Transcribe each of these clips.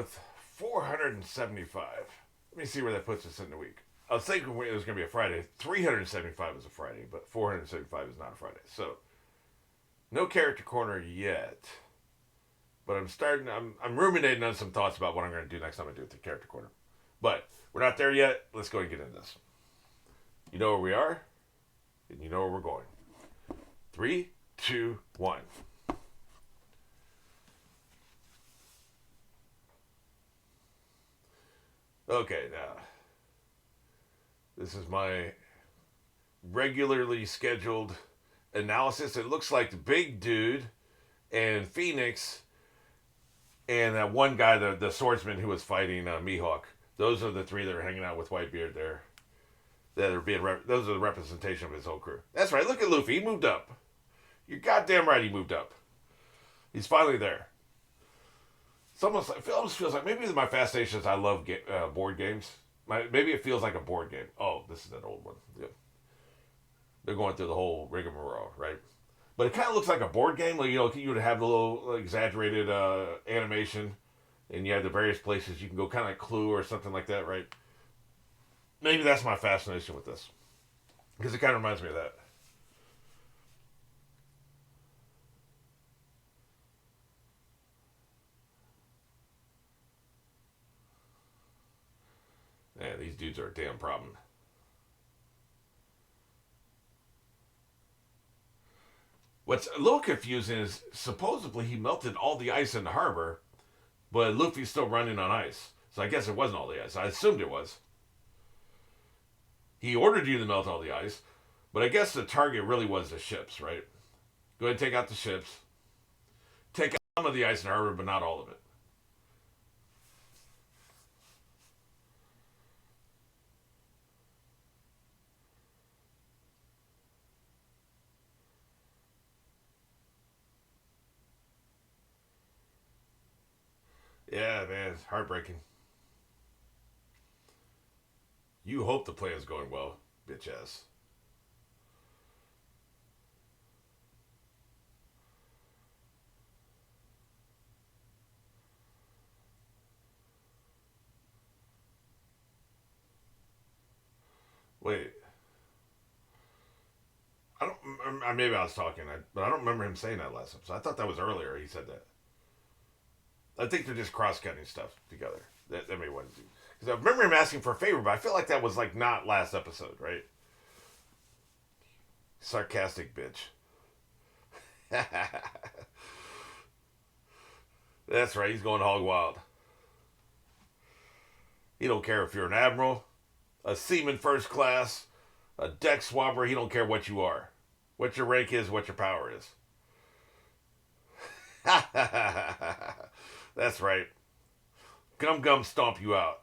with 475. Let me see where that puts us in the week. I was thinking it was going to be a Friday. 375 is a Friday, but 475 is not a Friday. So, no character corner yet. But I'm ruminating on some thoughts about what I'm going to do next time I do the character corner. But we're not there yet. Let's go and get into this. You know where we are, and you know where we're going. 3, 2, 1. Okay, now. This is my regularly scheduled analysis. It looks like the big dude and Phoenix and that one guy, the swordsman who was fighting Mihawk. Those are the three that are hanging out with Whitebeard there. That are being those are the representation of his whole crew. That's right. Look at Luffy. He moved up. You're goddamn right. He moved up. He's finally there. It almost feels like maybe my fascination is I love board games. Maybe it feels like a board game. Oh, this is an old one. Yeah. They're going through the whole rigmarole, right? But it kind of looks like a board game. Like, you would have the little exaggerated animation, and you have the various places you can go, kind of like Clue or something like that, right? Maybe that's my fascination with this, because it kind of reminds me of that. Man, these dudes are a damn problem. What's a little confusing is supposedly he melted all the ice in the harbor, but Luffy's still running on ice. So I guess it wasn't all the ice. I assumed it was. He ordered you to melt all the ice, but I guess the target really was the ships, right? Go ahead and take out the ships. Take out some of the ice in the harbor, but not all of it. Yeah, man, it's heartbreaking. You hope the plan's going well, bitch ass. Wait, I don't. Maybe I was talking, but I don't remember him saying that last episode. I thought that was earlier. He said that. I think they're just cross-cutting stuff together. That may want to do. Because I remember him asking for a favor, but I feel like that was like not last episode, right? Sarcastic bitch. That's right. He's going hog wild. He don't care if you're an admiral, a seaman first class, a deck swabber. He don't care what you are, what your rank is, what your power is. That's right. Gum gum stomp you out.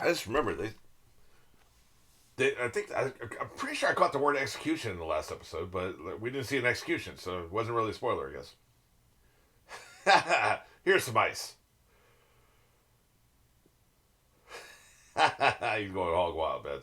I just remember I'm pretty sure I caught the word execution in the last episode, but we didn't see an execution, so it wasn't really a spoiler, I guess. Here's some ice. He's going hog wild, man.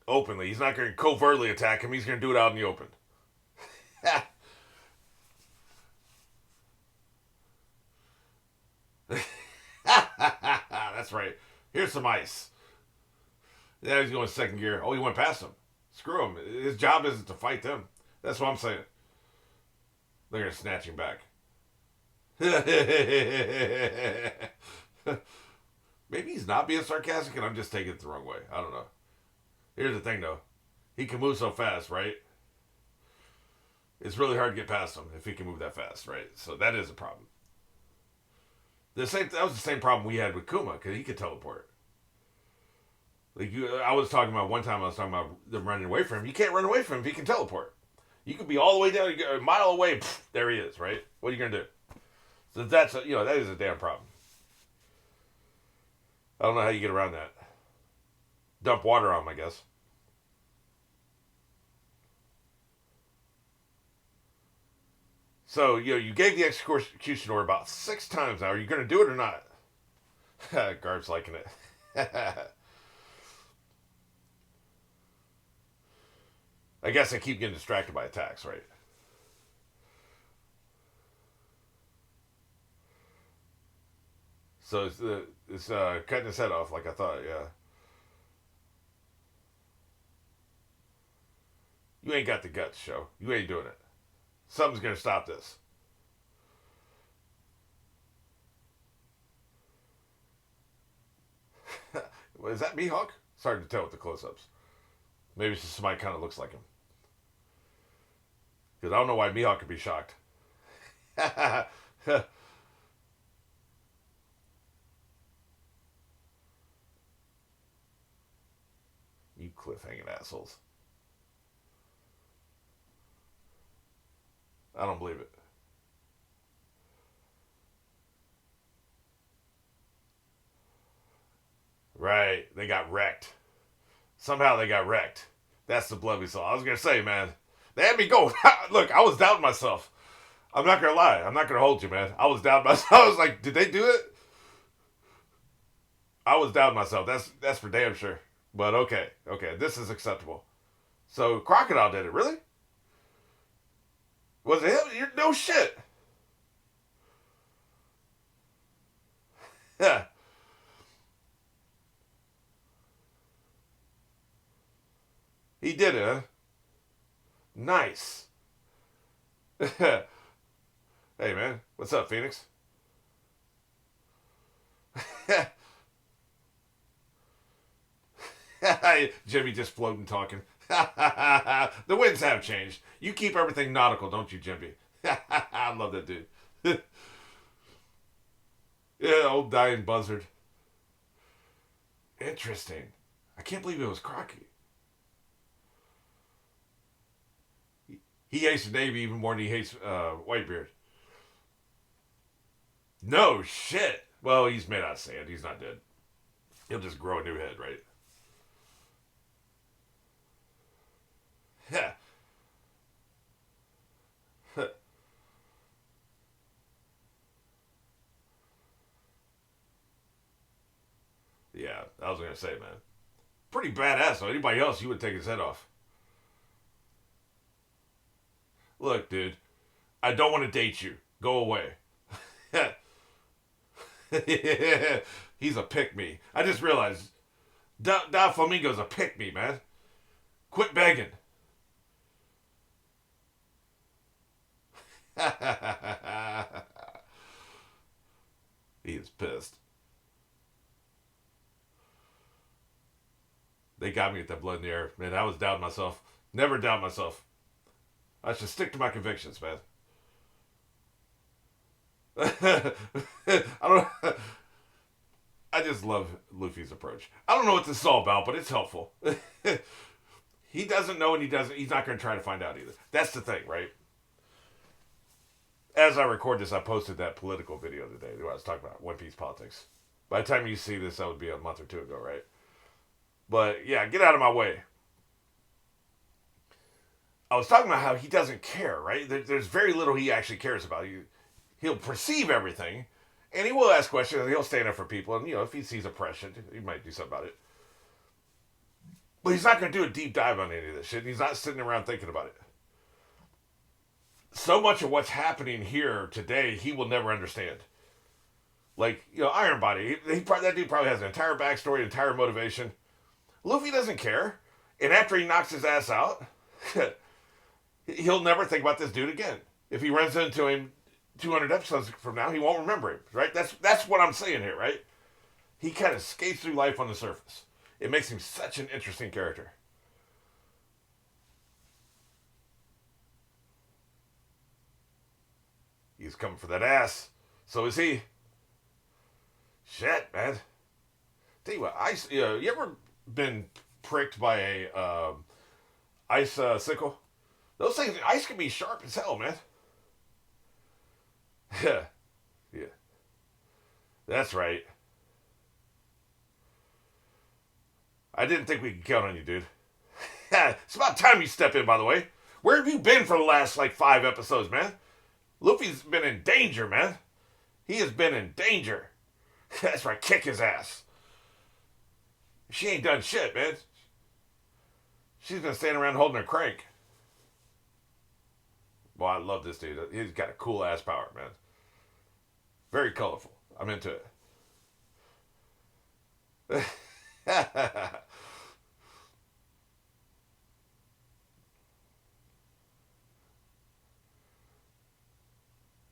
Openly, he's not going to covertly attack him. He's going to do it out in the open. That's right. Here's some ice. Now he's going second gear. Oh, he went past him. Screw him. His job isn't to fight them. That's what I'm saying. They're going to snatch him back. Maybe he's not being sarcastic and I'm just taking it the wrong way. I don't know. Here's the thing, though. He can move so fast, right? It's really hard to get past him if he can move that fast, right? So that is a problem. That was the same problem we had with Kuma because he could teleport. I was talking about one time. I was talking about them running away from him. You can't run away from him if he can teleport. You could be all the way down a mile away. Pff, there he is. Right? What are you gonna do? So that is a damn problem. I don't know how you get around that. Dump water on him, I guess. So, you gave the execution order about 6 times now. Are you going to do it or not? Guard's liking it. I guess I keep getting distracted by attacks, right? So it's cutting his head off like I thought, yeah. You ain't got the guts, show. You ain't doing it. Something's going to stop this. Is that Mihawk? It's hard to tell with the close-ups. Maybe it's just somebody kind of looks like him. Because I don't know why Mihawk could be shocked. You cliffhanging assholes. I don't believe it. Right. They got wrecked. Somehow they got wrecked. That's the blood we saw. I was going to say, man. They had me go. Look, I was doubting myself. I'm not going to lie. I'm not going to hold you, man. I was doubting myself. I was like, did they do it? I was doubting myself. That's for damn sure. But okay. Okay. This is acceptable. So Crocodile did it. Really? Was it him? No shit. Yeah. He did it, huh? Nice. Hey, man. What's up, Phoenix? Jimmy just floating talking. The winds have changed. You keep everything nautical, don't you, Jimmy? I love that dude. Yeah, old dying buzzard. Interesting. I can't believe it was Crocky. He hates the Navy even more than he hates Whitebeard. No shit. Well, he's made out of sand. He's not dead. He'll just grow a new head, right? Yeah. Yeah, I was gonna say, man. Pretty badass though. Anybody else, you would take his head off. Look, dude, I don't want to date you. Go away. He's a pick me. I just realized Da Flamingo's a pick me, man. Quit begging. He is pissed. They got me with that blood in the air. Man, I was doubting myself. Never doubt myself. I should stick to my convictions, man. I don't. I just love Luffy's approach. I don't know what this is all about, but it's helpful. He doesn't know, and he doesn't. He's not going to try to find out either. That's the thing, right? As I record this, I posted that political video today where I was talking about One Piece politics. By the time you see this, that would be a month or two ago, right? But yeah, get out of my way. I was talking about how he doesn't care, right? There's very little he actually cares about. He'll perceive everything, and he will ask questions, and he'll stand up for people. And, if he sees oppression, he might do something about it. But he's not going to do a deep dive on any of this shit. He's not sitting around thinking about it. So much of what's happening here today, he will never understand. Like, Iron Body, that dude probably has an entire backstory, entire motivation. Luffy doesn't care. And after he knocks his ass out, he'll never think about this dude again. If he runs into him 200 episodes from now, he won't remember him, right? That's what I'm saying here, right? He kind of skates through life on the surface. It makes him such an interesting character. He's coming for that ass. So is he. Shit, man. Tell you what, ice. You ever been pricked by a ice sickle? Those things, ice can be sharp as hell, man. Yeah, yeah, that's right. I didn't think we could count on you, dude. It's about time you step in, by the way. Where have you been for the last, 5 episodes, man? Luffy's been in danger, man. He has been in danger. That's right, kick his ass. She ain't done shit, man. She's been standing around holding her crank. Well, I love this dude. He's got a cool ass power, man. Very colorful. I'm into it.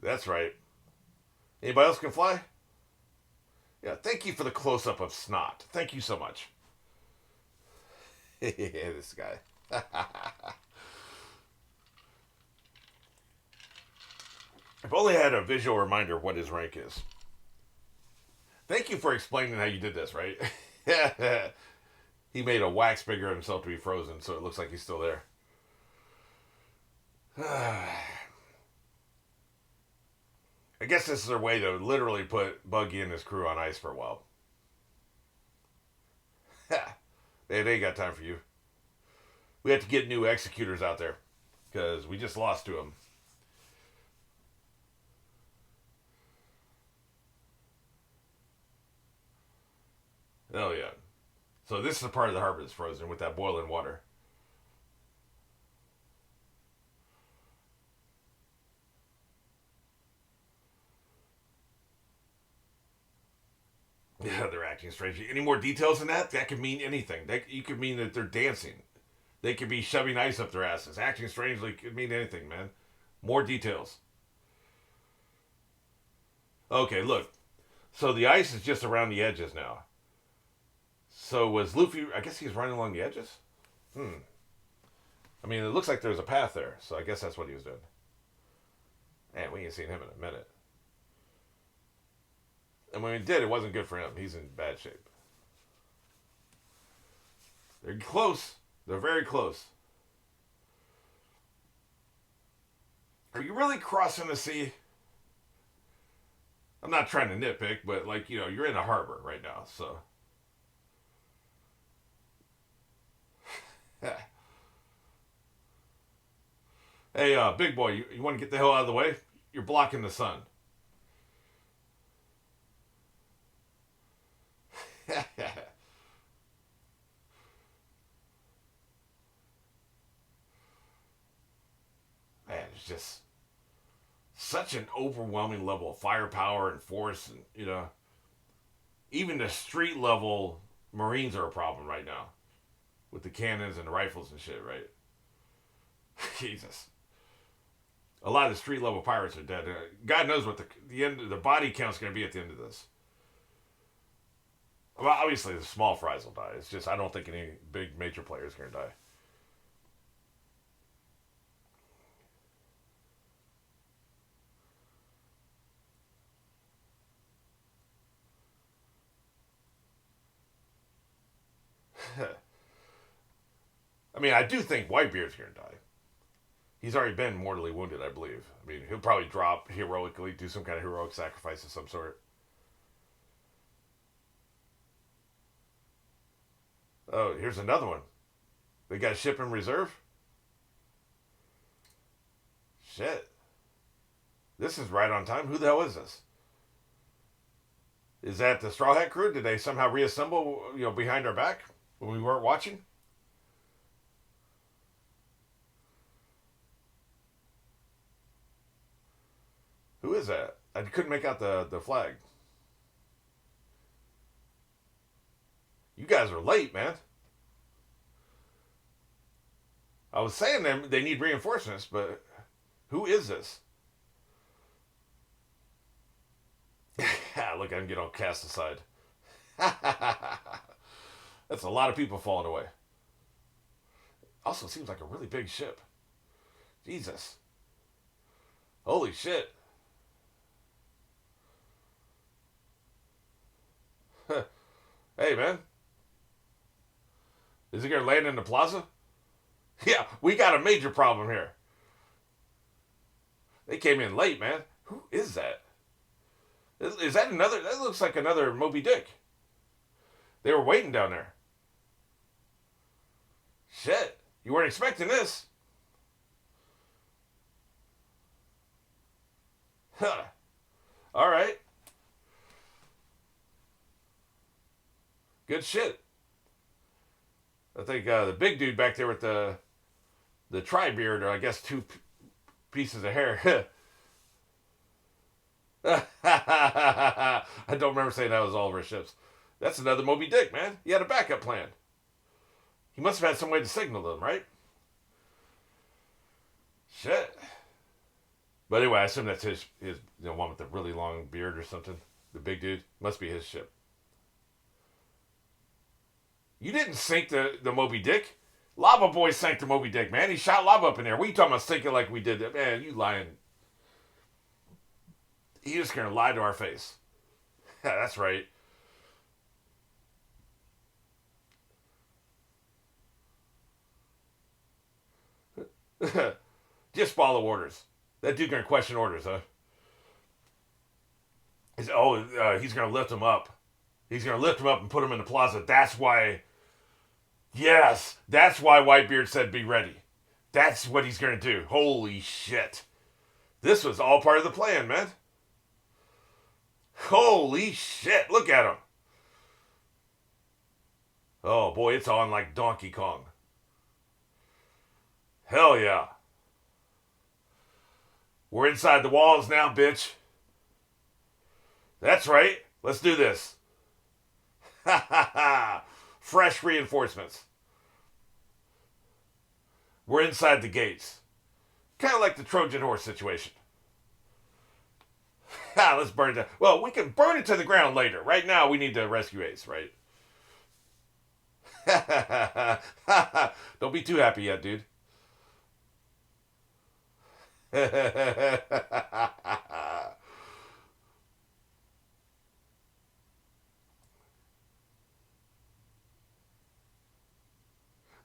That's right. Anybody else can fly? Yeah, thank you for the close up of snot. Thank you so much. This guy. I've only had a visual reminder of what his rank is. Thank you for explaining how you did this, right? He made a wax figure of himself to be frozen, so it looks like he's still there. I guess this is their way to literally put Buggy and his crew on ice for a while. They ain't got time for you. We have to get new executors out there because we just lost to them. Oh, yeah. So this is the part of the harbor that's frozen with that boiling water. Yeah, they're acting strangely. Any more details than that? That could mean anything. You could mean that they're dancing. They could be shoving ice up their asses. Acting strangely could mean anything, man. More details. Okay, look. So the ice is just around the edges now. So was Luffy... I guess he's running along the edges? I mean, it looks like there's a path there. So I guess that's what he was doing. Man, we ain't seen him in a minute. And when he did, it wasn't good for him. He's in bad shape. They're close. They're very close. Are you really crossing the sea? I'm not trying to nitpick, but like, you know, you're in a harbor right now, so. Hey, big boy, you want to get the hell out of the way? You're blocking the sun. Man, it's just such an overwhelming level of firepower and force, and you know, even the street level Marines are a problem right now with the cannons and the rifles and shit, right? Jesus, a lot of the street level pirates are dead. God knows what the end of the body count's going to be at the end of this. Well, obviously the small fries will die. It's just I don't think any big major player is going to die. I mean, I do think Whitebeard's going to die. He's already been mortally wounded, I believe. I mean, he'll probably drop heroically, do some kind of heroic sacrifice of some sort. Oh, here's another one. They got a ship in reserve? Shit. This is right on time. Who the hell is this? Is that the Straw Hat crew? Did they somehow reassemble, you know, behind our back when we weren't watching? Who is that? I couldn't make out the flag. You guys are late, man. I was saying they need reinforcements, but who is this? Look, I can get all cast aside. That's a lot of people falling away. Also, seems like a really big ship. Jesus. Holy shit. Hey, man. Is it going to land in the plaza? Yeah, we got a major problem here. They came in late, man. Who is that? Is that another? That looks like another Moby Dick. They were waiting down there. Shit. You weren't expecting this. All right. Good shit. I think the big dude back there with the tri-beard, or I guess two pieces of hair. I don't remember saying that was all of our ships. That's another Moby Dick, man. He had a backup plan. He must have had some way to signal them, right? Shit. But anyway, I assume that's his one with the really long beard or something. The big dude. Must be his ship. You didn't sink the Moby Dick. Lava Boy sank the Moby Dick, man. He shot lava up in there. What are you talking about sinking like we did that? Man, you lying. He just gonna lie to our face. Yeah, that's right. Just follow orders. That dude gonna question orders, huh? He's gonna lift him up. He's gonna lift him up and put him in the plaza. That's why. Yes, that's why Whitebeard said be ready. That's what he's gonna do. Holy shit! This was all part of the plan, man. Holy shit! Look at him. Oh boy, it's on like Donkey Kong. Hell yeah. We're inside the walls now, bitch. That's right. Let's do this. Ha ha ha. Fresh reinforcements. We're inside the gates. Kind of like the Trojan horse situation. Ha, let's burn it down. Well, we can burn it to the ground later. Right now, we need to rescue Ace, right? Don't be too happy yet, dude.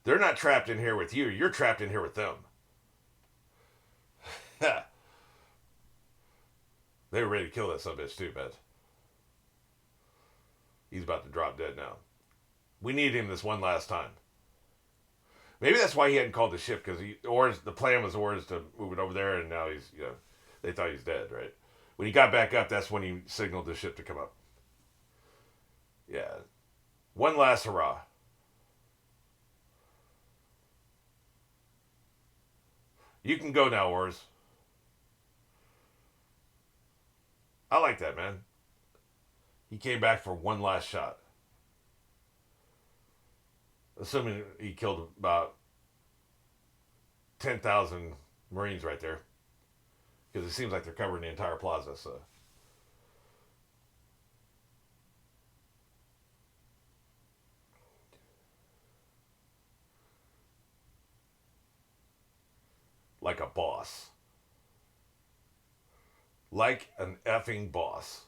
They're not trapped in here with you. You're trapped in here with them. They were ready to kill that subbitch too, man. He's about to drop dead now. We need him this one last time. Maybe that's why he hadn't called the ship, because the plan was orders to move it over there, and now they thought he's dead, right? When he got back up, that's when he signaled the ship to come up. Yeah. One last hurrah. You can go now, Ors. I like that, man. He came back for one last shot. Assuming he killed about 10,000 Marines right there. Because it seems like they're covering the entire plaza, so. Like a boss. Like an effing boss.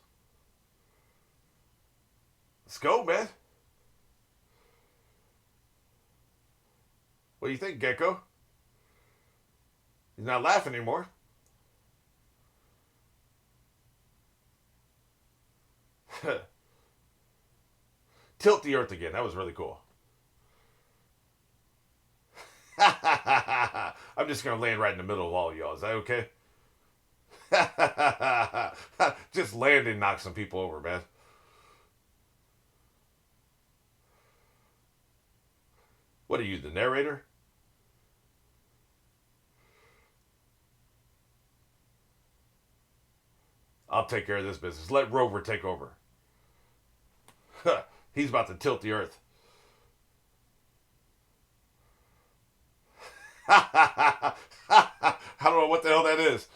Let's go, man. What do you think, Gecko? He's not laughing anymore. Tilt the earth again. That was really cool. I'm just going to land right in the middle of all of y'all. Is that okay? Just land and knock some people over, man. What are you, the narrator? I'll take care of this business. Let Rover take over. He's about to tilt the earth. I don't know what the hell that is.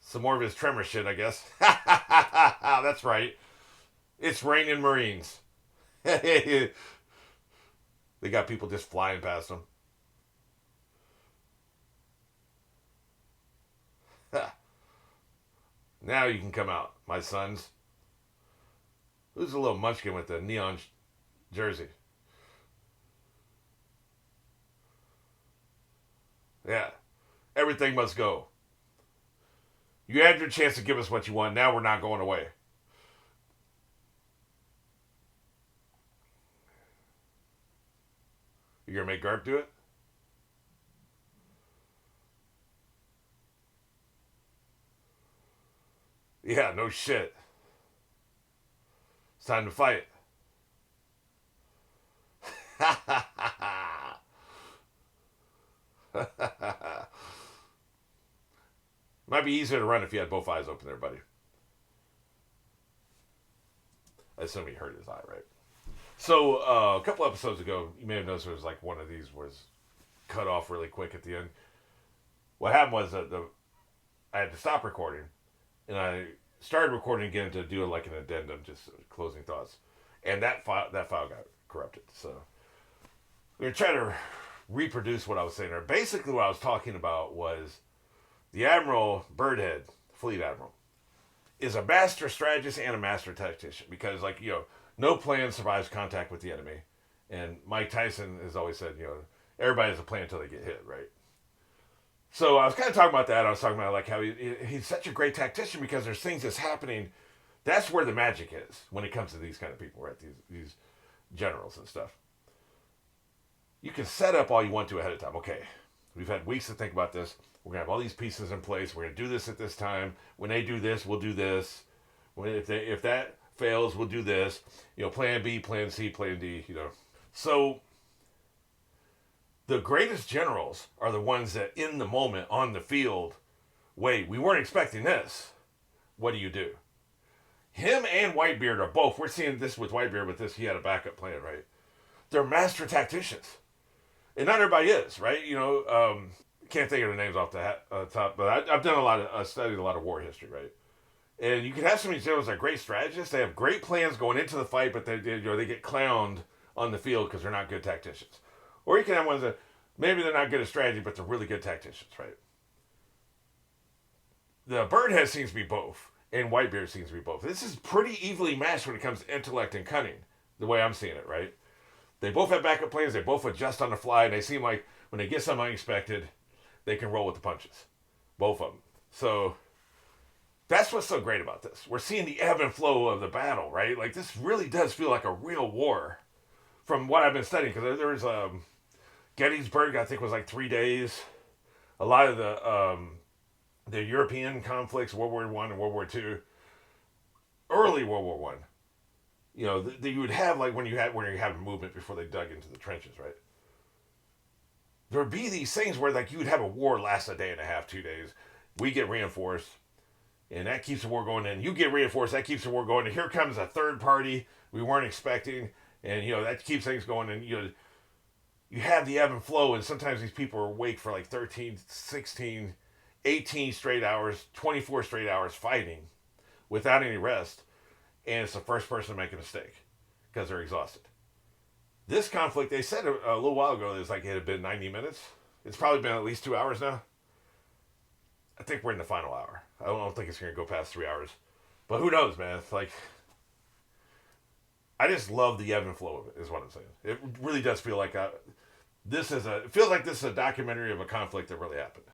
Some more of his tremor shit, I guess. That's right. It's raining Marines. They got people just flying past them. Now you can come out, my sons. Who's a little munchkin with the neon jersey? Yeah. Everything must go. You had your chance to give us what you want. Now we're not going away. You gonna make Garp do it? Yeah, no shit. It's time to fight. Might be easier to run if you had both eyes open there, buddy. I assume he hurt his eye, right? So a couple episodes ago, you may have noticed there was like one of these was cut off really quick at the end. What happened was that I had to stop recording, and I started recording again to do like an addendum, just closing thoughts, and that file got corrupted. So we're gonna try to reproduce what I was saying there. Basically, what I was talking about was the Admiral Birdhead, Fleet Admiral, is a master strategist and a master tactician because, like, no plan survives contact with the enemy. And Mike Tyson has always said, everybody has a plan until they get hit, right? So I was kind of talking about that. I was talking about like how he's such a great tactician because there's things that's happening. That's where the magic is when it comes to these kind of people, right? These generals and stuff. You can set up all you want to ahead of time. Okay, we've had weeks to think about this. We're going to have all these pieces in place. We're going to do this at this time. When they do this, we'll do this. If that fails, we'll do this. Plan B, plan C, plan D, So the greatest generals are the ones that in the moment on the field, wait, we weren't expecting this. What do? Him and Whitebeard are both. We're seeing this with Whitebeard with this. He had a backup plan, right? They're master tacticians. And not everybody is, right? Can't think of the names off the top, but I've done studied a lot of war history, right? And you can have some of these generals that are great strategists. They have great plans going into the fight, but they get clowned on the field because they're not good tacticians. Or you can have ones that maybe they're not good at strategy, but they're really good tacticians, right? The Birdhead seems to be both, and Whitebeard seems to be both. This is pretty evenly matched when it comes to intellect and cunning, the way I'm seeing it, right? They both have backup plans. They both adjust on the fly, and they seem like when they get something unexpected, they can roll with the punches. Both of them. So that's what's so great about this. We're seeing the ebb and flow of the battle, right? Like, this really does feel like a real war from what I've been studying. Because there was Gettysburg, I think, was like 3 days. A lot of the European conflicts, World War I and World War II, early World War I, you would have, like, when you have movement before they dug into the trenches, right? There would be these things where, like, you would have a war last a day and a half, 2 days. We get reinforced, and that keeps the war going. And you get reinforced, that keeps the war going. And here comes a third party we weren't expecting, and that keeps things going. And you have the ebb and flow, and sometimes these people are awake for like 13, 16, 18 straight hours, 24 straight hours fighting without any rest, and it's the first person to make a mistake because they're exhausted. This conflict, they said a little while ago, it had been 90 minutes. It's probably been at least 2 hours now. I think we're in the final hour. I don't think it's going to go past 3 hours. But who knows, man? It's like, I just love the ebb and flow of it, is what I'm saying. It really does feel like it feels like this is a documentary of a conflict that really happened.